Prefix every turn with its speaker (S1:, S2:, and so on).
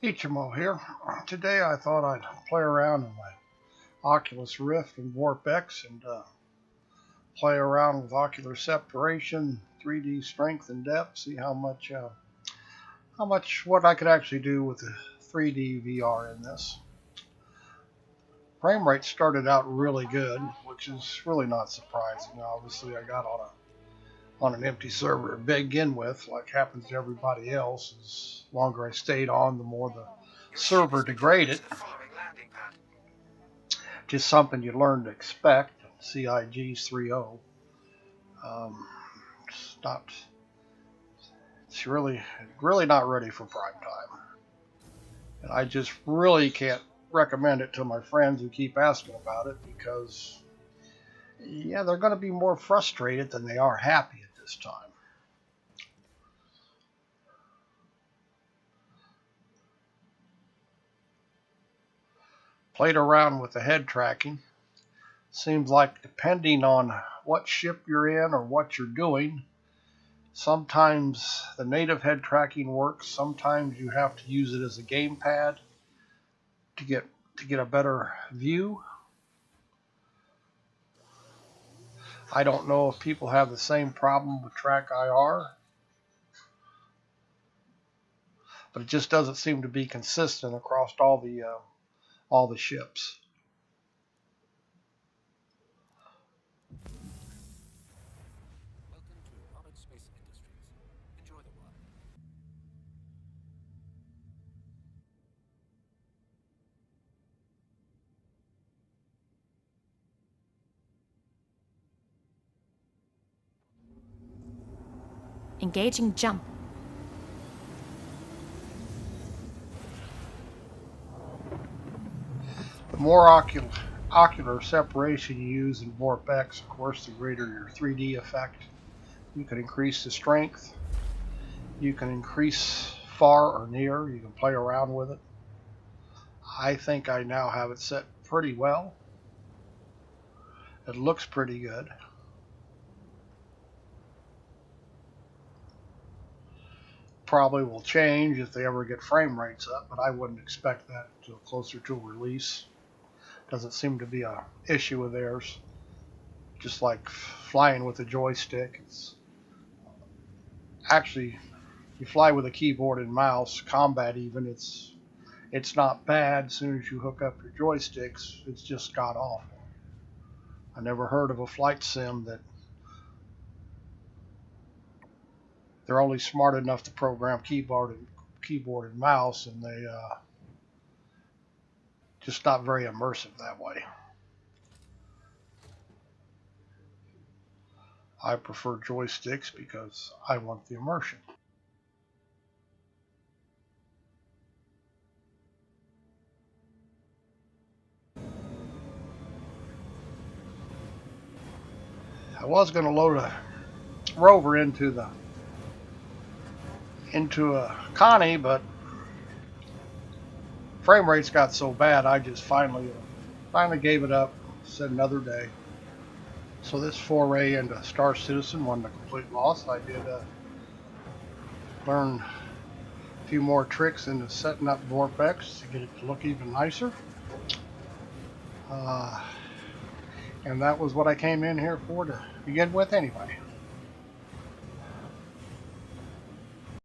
S1: Eychimo here. Today I thought I'd play around in my Oculus Rift and vorpX and play around with ocular separation, 3D strength and depth, see how much what I could actually do with the 3D VR in this. Frame rate started out really good, which is really not surprising. Obviously I got on an empty server to begin with, like happens to everybody else. As longer I stayed on, the more the server degraded. Just something you learn to expect. CIG's 3.0. It's really not ready for prime time. And I just really can't recommend it to my friends who keep asking about it, because yeah, they're going to be more frustrated than they are happy at this time. Played around with the head tracking. Seems like depending on what ship you're in or what you're doing, sometimes the native head tracking works. Sometimes you have to use it as a gamepad to get a better view. I don't know if people have the same problem with Track IR, but it just doesn't seem to be consistent across all the ships.
S2: Engaging jump.
S1: The more ocular separation you use in vorpX, of course, the greater your 3D effect. You can increase the strength. You can increase far or near. You can play around with it. I think I now have it set pretty well. It looks pretty good. Probably will change if they ever get frame rates up, but I wouldn't expect that until closer to release. Doesn't seem to be an issue with theirs. Just like flying with a joystick. It's actually, you fly with a keyboard and mouse, combat even, it's not bad. As soon as you hook up your joysticks, it's just god awful. I never heard of a flight sim that they're only smart enough to program keyboard and mouse, and they just not very immersive that way. I prefer joysticks because I want the immersion. I was going to load a rover into a Connie, but frame rates got so bad I just finally gave it up. Said another day. So this foray into Star Citizen wasn't a complete loss. I did learn a few more tricks into setting up vorpX to get it to look even nicer. And that was what I came in here for to begin with anyway.